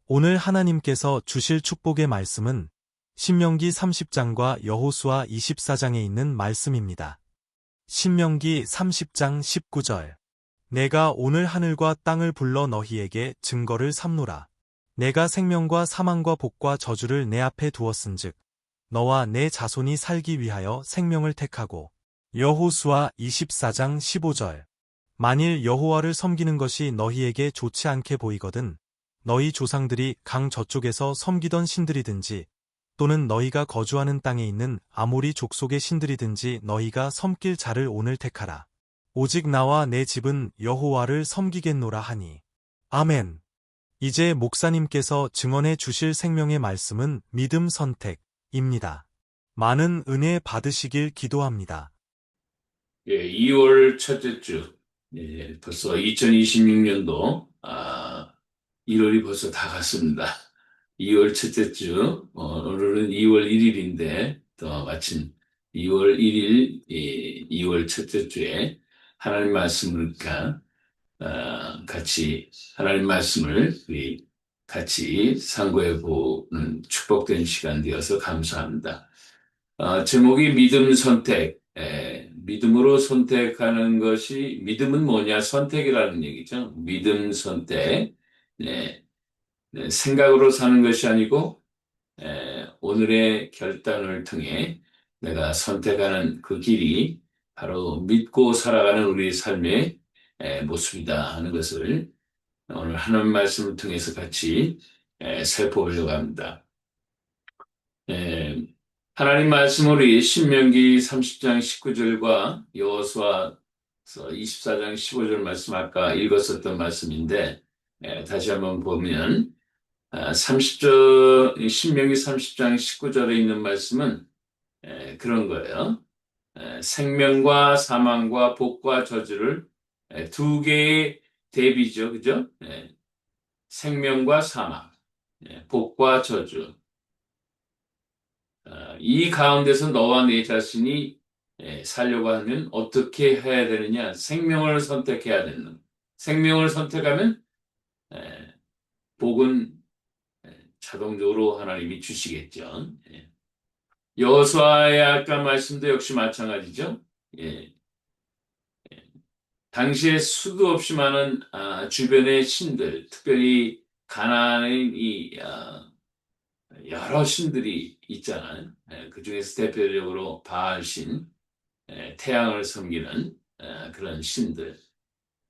오늘 하나님께서 주실 축복의 말씀은 신명기 30장과 여호수아 24장에 있는 말씀입니다. 신명기 30장 19절. 내가 오늘 하늘과 땅을 불러 너희에게 증거를 삼노라. 내가 생명과 사망과 복과 저주를 내 앞에 두었은즉 너와 내 자손이 살기 위하여 생명을 택하고. 여호수아 24장 15절. 만일 여호와를 섬기는 것이 너희에게 좋지 않게 보이거든 너희 조상들이 강 저쪽에서 섬기던 신들이든지 또는 너희가 거주하는 땅에 있는 아모리 족속의 신들이든지 너희가 섬길 자를 오늘 택하라. 오직 나와 내 집은 여호와를 섬기겠노라 하니. 아멘. 이제 목사님께서 증언해 주실 생명의 말씀은 믿음 선택입니다. 많은 은혜 받으시길 기도합니다. 2월 첫째 주, 벌써 2026년도 1월이 벌써 다 갔습니다. 2월 첫째 주, 오늘은 2월 1일인데 또 마침 2월 1일 2월 첫째 주에 하나님 말씀을 같이 하나님 말씀을 우리 같이 상고해 보는 축복된 시간 되어서 감사합니다. 제목이 믿음 선택. 믿음으로 선택하는 것이, 믿음은 뭐냐? 선택이라는 얘기죠. 믿음 선택. 네, 생각으로 사는 것이 아니고, 오늘의 결단을 통해 내가 선택하는 그 길이 바로 믿고 살아가는 우리의 삶의 모습이다 하는 것을 오늘 하나님 말씀을 통해서 같이 살펴보려고 합니다. 하나님 말씀으로 신명기 30장 19절과 여호수아 24장 15절 말씀 아까 읽었었던 말씀인데 다시 한번 보면 신명기 30장 19절에 있는 말씀은 그런 거예요. 생명과 사망과 복과 저주를 두 개의 대비죠. 그죠? 생명과 사망, 복과 저주. 이 가운데서 너와 내 자신이 살려고 하면 어떻게 해야 되느냐? 생명을 선택해야 되는. 생명을 선택하면 복은 자동적으로 하나님이 주시겠죠. 여호수아의 아까 말씀도 역시 마찬가지죠. 당시에 수도 없이 많은 주변의 신들, 특별히 가나안의 여러 신들이 있잖아요. 그 중에서 대표적으로 바알신, 태양을 섬기는 그런 신들.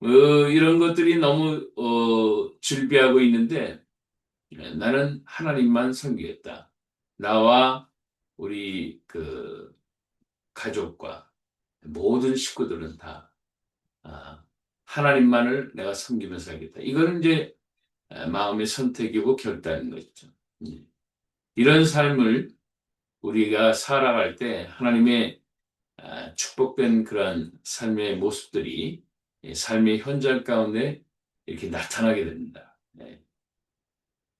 이런 것들이 너무 즐비하고 있는데 나는 하나님만 섬기겠다. 나와 우리 그 가족과 모든 식구들은 다 하나님만을 내가 섬기면서 살겠다. 이거는 이제 마음의 선택이고 결단인 것이죠. 이런 삶을 우리가 살아갈 때 하나님의 축복된 그런 삶의 모습들이 삶의 현장 가운데 이렇게 나타나게 됩니다.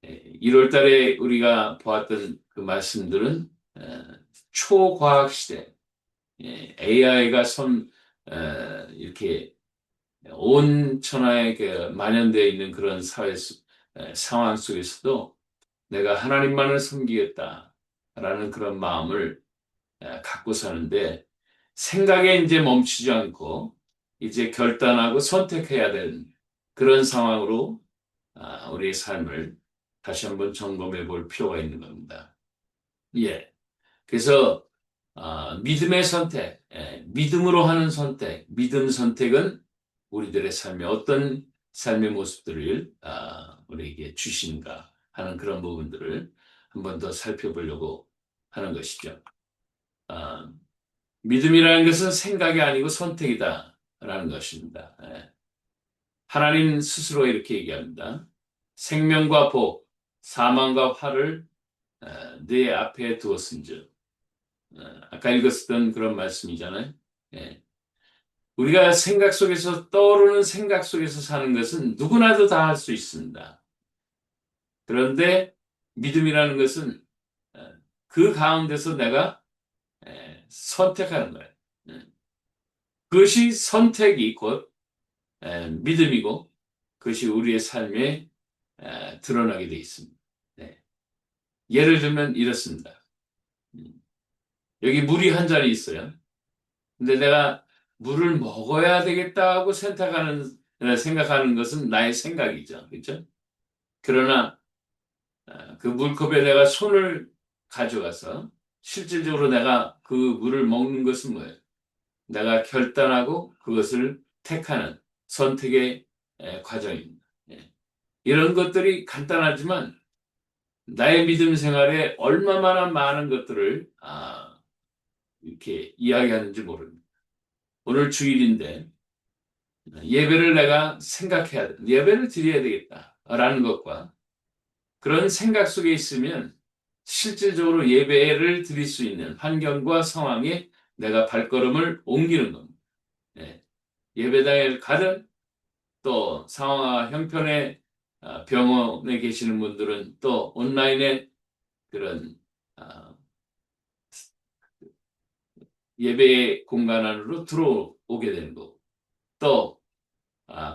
1월 달에 우리가 보았던 그 말씀들은 초과학 시대, AI가 이렇게 온 천하에 만연되어 있는 그런 상황 속에서도 내가 하나님만을 섬기겠다라는 그런 마음을 갖고 사는데 생각에 이제 멈추지 않고 이제 결단하고 선택해야 되는 그런 상황으로 우리의 삶을 다시 한번 점검해 볼 필요가 있는 겁니다. 그래서 믿음의 선택, 믿음으로 하는 선택, 믿음 선택은 우리들의 삶에 어떤 삶의 모습들을 우리에게 주신가 하는 그런 부분들을 한 번 더 살펴보려고 하는 것이죠. 믿음이라는 것은 생각이 아니고 선택이다라는 것입니다. 하나님 스스로 이렇게 얘기합니다. 생명과 복, 사망과 화를 네 앞에 두었은즉. 아까 읽었던 그런 말씀이잖아요. 우리가 생각 속에서 떠오르는 생각 속에서 사는 것은 누구나도 다 할 수 있습니다. 그런데 믿음이라는 것은 그 가운데서 내가 선택하는 거예요. 그것이 선택이 곧 믿음이고 그것이 우리의 삶의 드러나게 돼 있습니다. 네. 예를 들면 이렇습니다. 여기 물이 한 잔이 있어요. 근데 내가 물을 먹어야 되겠다고 생각하는 것은 나의 생각이죠. 그렇죠? 그러나 그 물컵에 내가 손을 가져가서 실질적으로 내가 그 물을 먹는 것은 뭐예요? 내가 결단하고 그것을 택하는 선택의 과정입니다. 예. 이런 것들이 간단하지만 나의 믿음 생활에 얼마나 많은 것들을 이렇게 이야기하는지 모릅니다. 오늘 주일인데 예배를 내가 생각해야 돼. 예배를 드려야 되겠다라는 것과 그런 생각 속에 있으면 실질적으로 예배를 드릴 수 있는 환경과 상황에 내가 발걸음을 옮기는 겁니다. 예. 예배당에 가든 또 상황 형편의 병원에 계시는 분들은 또 온라인에 그런 예배 공간 안으로 들어오게 되는 거고 또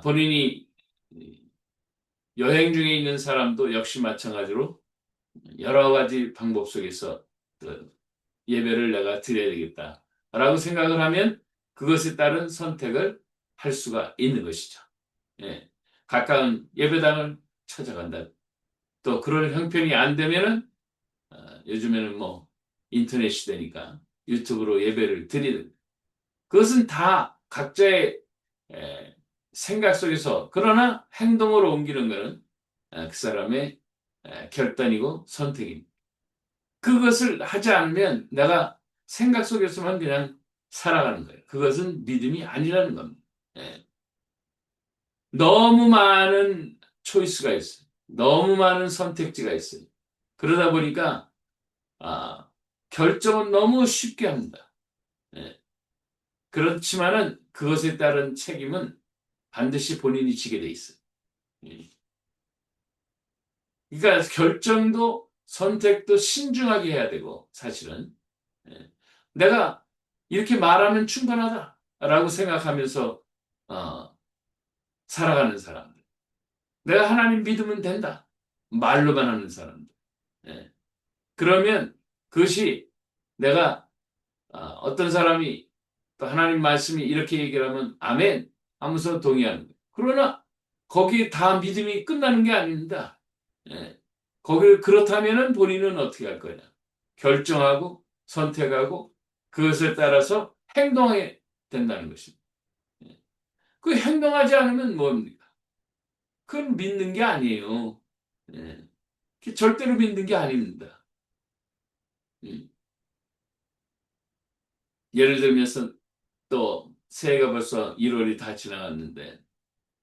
본인이 여행 중에 있는 사람도 역시 마찬가지로 여러 가지 방법 속에서 예배를 내가 드려야 되겠다라고 생각을 하면 그것에 따른 선택을 할 수가 있는 것이죠. 예. 가까운 예배당을 찾아간다. 또 그럴 형편이 안 되면은 요즘에는 뭐 인터넷 시대니까 유튜브로 예배를 드리는 그것은 다 각자의 생각 속에서 그러나 행동으로 옮기는 것은 그 사람의 결단이고 선택입니다. 그것을 하지 않으면 내가 생각 속에서만 그냥 살아가는 거예요. 그것은 믿음이 아니라는 겁니다. 예. 너무 많은 초이스가 있어요. 너무 많은 선택지가 있어요. 그러다 보니까 결정은 너무 쉽게 합니다. 예. 그렇지만은 그것에 따른 책임은 반드시 본인이 지게 돼 있어요. 예. 그러니까 결정도 선택도 신중하게 해야 되고 사실은 내가 이렇게 말하면 충분하다라고 생각하면서 살아가는 사람들. 내가 하나님 믿으면 된다. 말로만 하는 사람들. 그러면 그것이 내가 어떤 사람이 또 하나님 말씀이 이렇게 얘기를 하면 아멘 하면서 동의하는 거예요. 그러나 거기에 다 믿음이 끝나는 게 아닙니다. 거기 그렇다면은 본인은 어떻게 할 거냐? 결정하고 선택하고 그것에 따라서 행동해야 된다는 것입니다. 그 행동하지 않으면 뭡니까? 그건 믿는 게 아니에요. 절대로 믿는 게 아닙니다. 예를 들면서 또 새해가 벌써 1월이 다 지나갔는데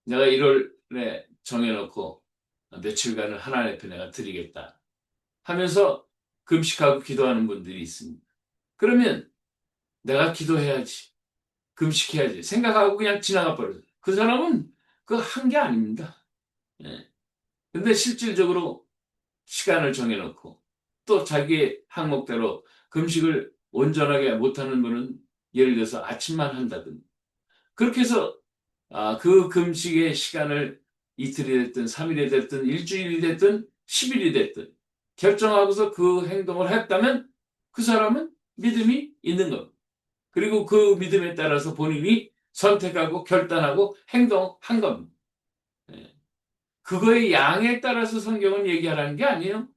내가 1월에 정해놓고 며칠간을 하나님 앞에 내가 드리겠다 하면서 금식하고 기도하는 분들이 있습니다. 그러면 내가 기도해야지. 금식해야지. 생각하고 그냥 지나가 버려요. 그 사람은 그거 한 게 아닙니다. 근데 실질적으로 시간을 정해놓고 또 자기의 항목대로 금식을 온전하게 못하는 분은 예를 들어서 아침만 한다든지 그렇게 해서 그 금식의 시간을 이틀이 됐든 3일이 됐든 일주일이 됐든 10일이 됐든 결정하고서 그 행동을 했다면 그 사람은 믿음이 있는 겁니다. 그리고 그 믿음에 따라서 본인이 선택하고 결단하고 행동한 겁니다. 그거의 양에 따라서 성경은 얘기하라는 게 아니에요.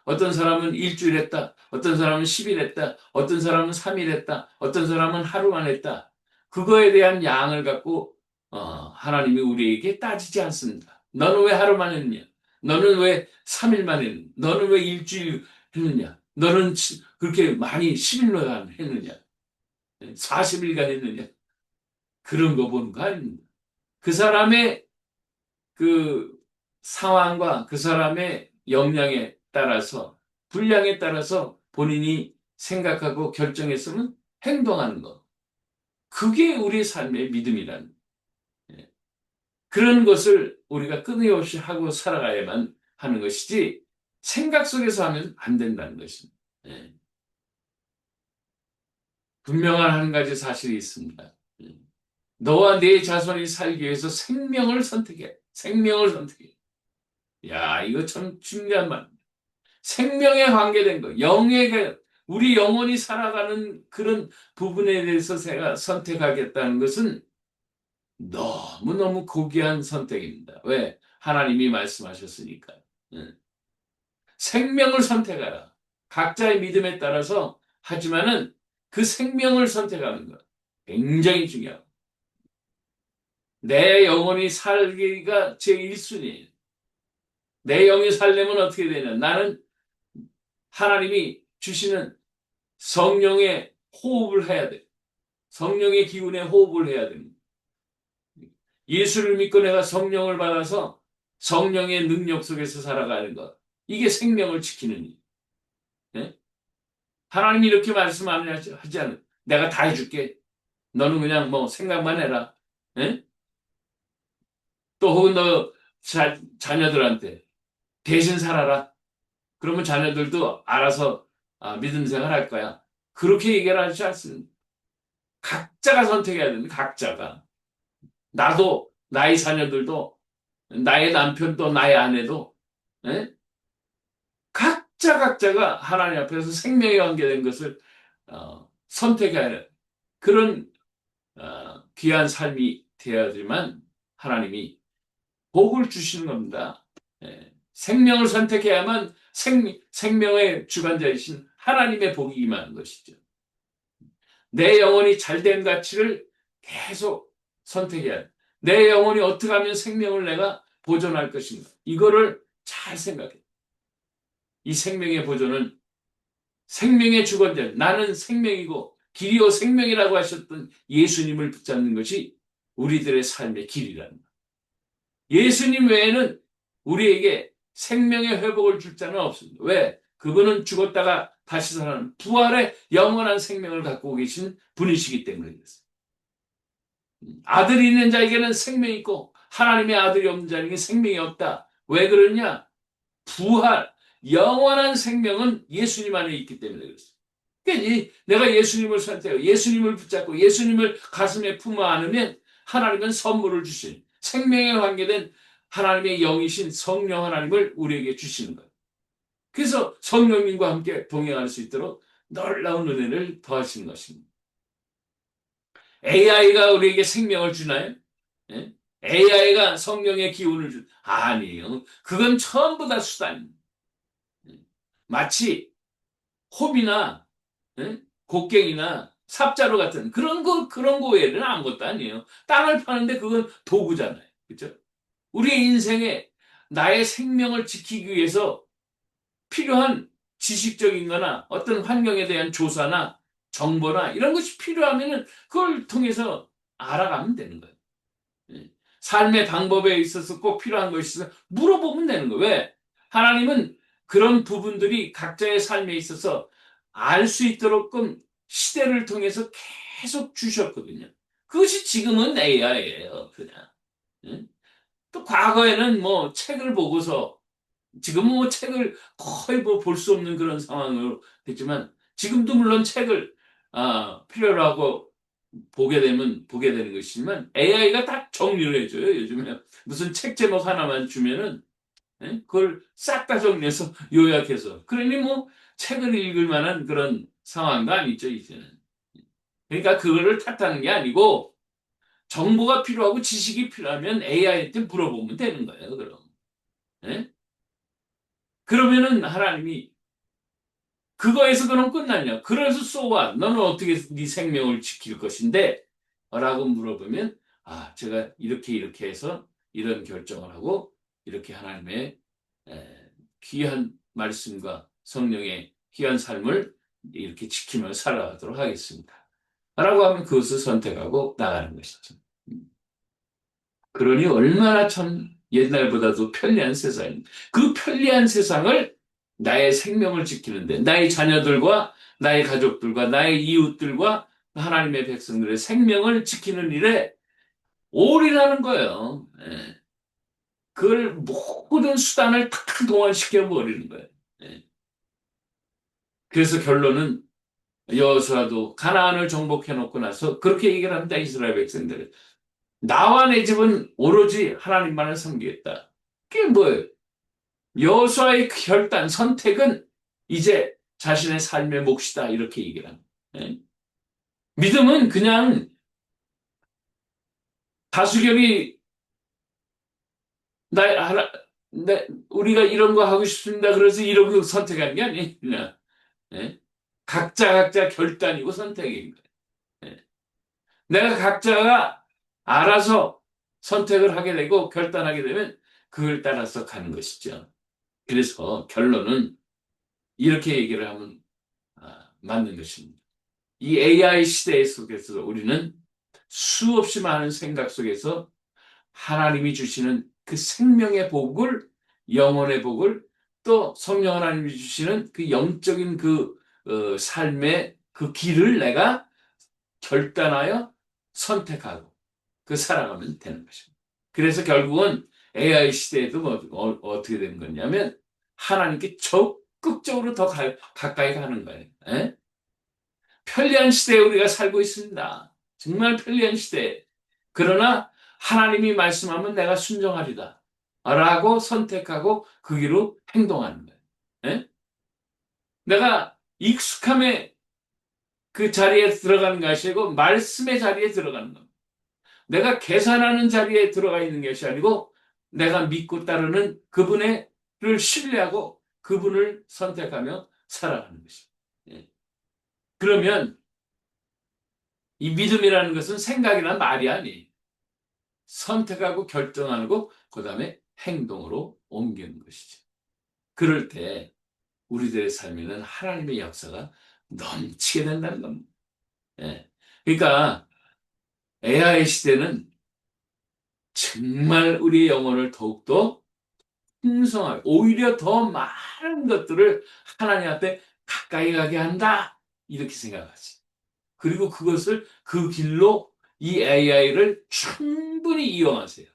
어떤 사람은 일주일 했다. 어떤 사람은 10일 했다. 어떤 사람은 3일 했다. 어떤 사람은 하루만 했다. 그거에 대한 양을 갖고 하나님이 우리에게 따지지 않습니다. 너는 왜 하루만 했느냐? 너는 왜 3일만 했느냐? 너는 왜 일주일 했느냐? 너는 그렇게 많이 10일만 했느냐? 40일간 했느냐? 그런 거 보는 거 아닙니다. 그 사람의 그 상황과 그 사람의 역량에 따라서 분량에 따라서 본인이 생각하고 결정했으면 행동하는 것. 그게 우리의 삶의 믿음이라는 그런 것을 우리가 끊임없이 하고 살아가야만 하는 것이지 생각 속에서 하면 안 된다는 것입니다. 분명한 한 가지 사실이 있습니다. 너와 네 자손이 살기 위해서 생명을 선택해. 생명을 선택해. 야, 이거 참 중요한 말. 생명에 관계된 거, 우리 영혼이 살아가는 그런 부분에 대해서 제가 선택하겠다는 것은 너무너무 고귀한 선택입니다. 왜? 하나님이 말씀하셨으니까. 응. 생명을 선택하라. 각자의 믿음에 따라서 하지만은 그 생명을 선택하는 것. 굉장히 중요하고. 내 영혼이 살기가 제 1순위예요. 내 영이 살려면 어떻게 되냐? 나는 하나님이 주시는 성령의 호흡을 해야 돼. 성령의 기운에 호흡을 해야 됩니다. 예수를 믿고 내가 성령을 받아서 성령의 능력 속에서 살아가는 것. 이게 생명을 지키는 일. 네? 하나님이 이렇게 말씀 안 하지 않아요. 내가 다 해줄게. 너는 그냥 뭐 생각만 해라. 네? 또 혹은 너 자녀들한테 대신 살아라. 그러면 자녀들도 알아서 믿음 생활할 거야. 그렇게 얘기를 하지 않습니다. 각자가 선택해야 됩니다. 각자가. 나도, 나의 자녀들도, 나의 남편도, 나의 아내도, 예? 각자가 하나님 앞에서 생명에 관계된 것을 선택해야 해요. 그런 귀한 삶이 되어야지만 하나님이 복을 주시는 겁니다. 예. 생명을 선택해야만 생명의 주관자이신 하나님의 복이 임하는 것이죠. 내 영혼이 잘된 가치를 계속 선택해야 돼. 내 영혼이 어떻게 하면 생명을 내가 보존할 것인가. 이거를 잘 생각해. 이 생명의 보존은 생명의 주관자, 나는 생명이고 길이요 생명이라고 하셨던 예수님을 붙잡는 것이 우리들의 삶의 길이라는 거예요. 예수님 외에는 우리에게 생명의 회복을 줄 자는 없습니다. 왜? 그분은 죽었다가 다시 살아나는 부활의 영원한 생명을 갖고 계신 분이시기 때문에 그렇습니다. 아들이 있는 자에게는 생명이 있고 하나님의 아들이 없는 자에게는 생명이 없다. 왜 그러냐? 부활, 영원한 생명은 예수님 안에 있기 때문에 그렇습니다. 그러니까 내가 예수님을 선택하고 예수님을 붙잡고 예수님을 가슴에 품어 안으면 하나님은 선물을 주신 생명에 관계된 하나님의 영이신 성령 하나님을 우리에게 주시는 거예요. 그래서 성령님과 함께 동행할 수 있도록 놀라운 은혜를 더하시는 것입니다. AI가 우리에게 생명을 주나요? 예? AI가 성령의 기운을 아니에요. 그건 전부 다 수단입니다. 마치 호비나 곡괭이나 삽자루 같은 그런 거 외에는 아무것도 아니에요. 땅을 파는데 그건 도구잖아요. 그렇죠? 우리의 인생에 나의 생명을 지키기 위해서 필요한 지식적인 거나 어떤 환경에 대한 조사나 정보나 이런 것이 필요하면은 그걸 통해서 알아가면 되는 거예요. 예. 삶의 방법에 있어서 꼭 필요한 것이 있어서 물어보면 되는 거예요. 왜? 하나님은 그런 부분들이 각자의 삶에 있어서 알 수 있도록끔 시대를 통해서 계속 주셨거든요. 그것이 지금은 AI예요, 그냥. 예? 또 과거에는 뭐 책을 보고서 지금은 뭐 책을 거의 뭐 볼 수 없는 그런 상황으로 됐지만 지금도 물론 책을 필요로 하고 보게 되는 것이지만 AI가 딱 정리를 해줘요. 요즘에 무슨 책 제목 하나만 주면은 그걸 싹 다 정리해서 요약해서 그러니 뭐 책을 읽을 만한 그런 상황도 아니죠 이제는. 그러니까 그거를 탓하는 게 아니고 정보가 필요하고 지식이 필요하면 AI한테 물어보면 되는 거예요. 그럼. 예? 그러면은 하나님이 그거에서 그럼 끝났냐? 그래서 쏘아 너는 어떻게 네 생명을 지킬 것인데? 라고 물어보면 제가 이렇게 해서 이런 결정을 하고 이렇게 하나님의 귀한 말씀과 성령의 귀한 삶을 이렇게 지키며 살아가도록 하겠습니다. 라고 하면 그것을 선택하고 나가는 것이죠. 그러니 얼마나 참 옛날보다도 편리한 세상입니다. 그 편리한 세상을 나의 생명을 지키는데 나의 자녀들과 나의 가족들과 나의 이웃들과 하나님의 백성들의 생명을 지키는 일에 올인하는 거예요. 예. 그걸 모든 수단을 다 동원시켜 버리는 거예요. 예. 그래서 결론은 여호수아도 가나안을 정복해 놓고 나서 그렇게 얘기를 합니다. 이스라엘 백성들은 나와 내 집은 오로지 하나님만을 섬기겠다. 그게 뭐예요? 여호수아의 결단, 선택은 이제 자신의 삶의 몫이다. 이렇게 얘기를 합니다. 예? 믿음은 그냥 다수결이 나, 하나, 우리가 이런 거 하고 싶습니다. 그래서 이런 거 선택하는 게 아니에요. 예? 각자 결단이고 선택인 거예요. 예? 내가 각자가 알아서 선택을 하게 되고 결단하게 되면 그걸 따라서 가는 것이죠. 그래서 결론은 이렇게 얘기를 하면 맞는 것입니다. 이 AI 시대 속에서 우리는 수없이 많은 생각 속에서 하나님이 주시는 그 생명의 복을, 영혼의 복을, 또 성령 하나님이 주시는 그 영적인 그 삶의 그 길을 내가 결단하여 선택하고 그 살아가면 되는 것입니다. 그래서 결국은 AI 시대에도 어떻게 되는 거냐면 하나님께 적극적으로 더 가까이 가는 거예요. 에? 편리한 시대에 우리가 살고 있습니다. 정말 편리한 시대에. 그러나 하나님이 말씀하면 내가 순종하리다. 라고 선택하고 그 길로 행동하는 거예요. 에? 내가 익숙함의 그 자리에 들어가는 것이 아니고 말씀의 자리에 들어가는 겁니다. 내가 계산하는 자리에 들어가 있는 것이 아니고 내가 믿고 따르는 그분을 신뢰하고 그분을 선택하며 살아가는 것입니다. 예. 그러면 이 믿음이라는 것은 생각이나 말이 아니에요. 선택하고 결정하고 그다음에 행동으로 옮기는 것이죠. 그럴 때 우리들의 삶에는 하나님의 역사가 넘치게 된다는 겁니다. 예. 그러니까 AI 시대는 정말 우리의 영혼을 더욱더 풍성하게 오히려 더 많은 것들을 하나님 앞에 가까이 가게 한다 이렇게 생각하지. 그리고 그것을 그 길로 이 AI를 충분히 이용하세요.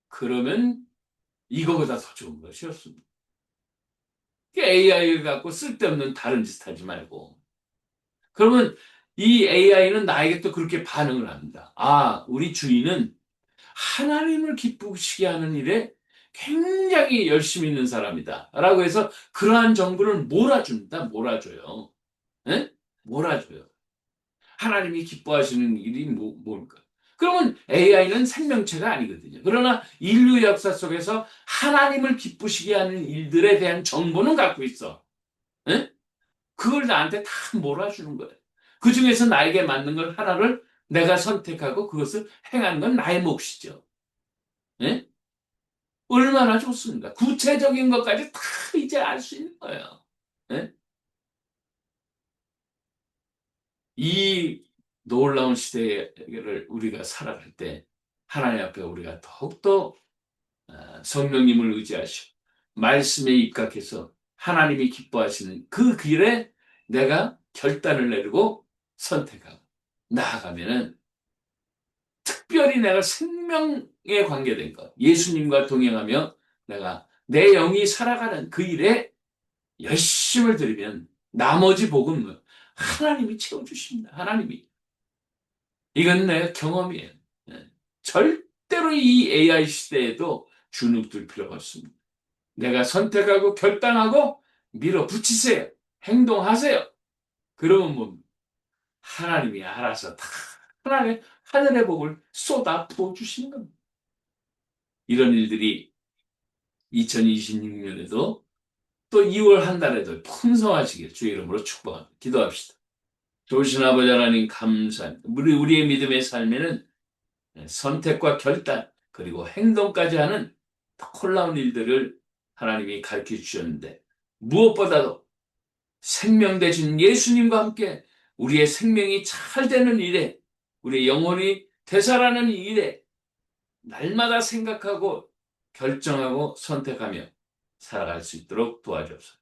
그러면 이거보다 더 좋은 것이 없습니다. AI를 갖고 쓸데없는 다른 짓 하지 말고. 그러면 이 AI는 나에게 또 그렇게 반응을 합니다. 우리 주인은 하나님을 기쁘시게 하는 일에 굉장히 열심히 있는 사람이다. 라고 해서 그러한 정보를 몰아줘요. 예? 몰아줘요. 하나님이 기뻐하시는 일이 뭘까? 그러면 AI는 생명체가 아니거든요. 그러나 인류 역사 속에서 하나님을 기쁘시게 하는 일들에 대한 정보는 갖고 있어. 예? 그걸 나한테 다 몰아주는 거예요. 그 중에서 나에게 맞는 걸 하나를 내가 선택하고 그것을 행하는 건 나의 몫이죠. 예? 얼마나 좋습니까? 구체적인 것까지 다 이제 알 수 있는 거예요. 예? 이 놀라운 시대를 우리가 살아갈 때 하나님 앞에 우리가 더욱더 성령님을 의지하시고 말씀에 입각해서 하나님이 기뻐하시는 그 길에 내가 결단을 내리고 선택하고 나아가면은 특별히 내가 생명에 관계된 것, 예수님과 동행하며 내가 내 영이 살아가는 그 일에 열심을 들이면 나머지 복은 하나님이 채워주십니다. 하나님이. 이건 내 경험이에요. 예. 절대로 이 AI 시대에도 주눅들 필요가 없습니다. 내가 선택하고 결단하고 밀어붙이세요. 행동하세요. 그러면 뭐 하나님이 알아서 다 하늘의 복을 쏟아 부어주시는 겁니다. 이런 일들이 2026년에도 또 2월 한 달에도 풍성하시길 주의 이름으로 축복합니다. 기도합시다. 좋으신 아버지 하나님 감사합니다. 우리의 믿음의 삶에는 선택과 결단 그리고 행동까지 하는 놀라운 일들을 하나님이 가르쳐 주셨는데 무엇보다도 생명 되신 예수님과 함께 우리의 생명이 잘 되는 일에 우리의 영혼이 되살아나는 일에 날마다 생각하고 결정하고 선택하며 살아갈 수 있도록 도와주옵소서.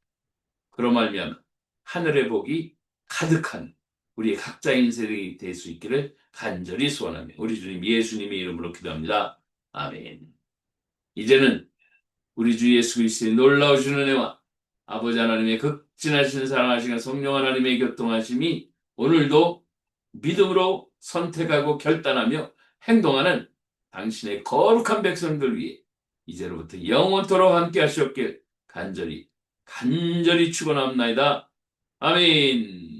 그로 말미암아 하늘의 복이 가득한 우리 각자 인생이 될 수 있기를 간절히 소원하며 우리 주님 예수님의 이름으로 기도합니다. 아멘. 이제는 우리 주 예수 그리스도의 놀라우신 은혜와 아버지 하나님의 극진하신 사랑하시는 성령 하나님의 교통하심이 오늘도 믿음으로 선택하고 결단하며 행동하는 당신의 거룩한 백성들 위해 이제로부터 영원토록 함께 하시옵길 간절히 축원합나이다. 아멘.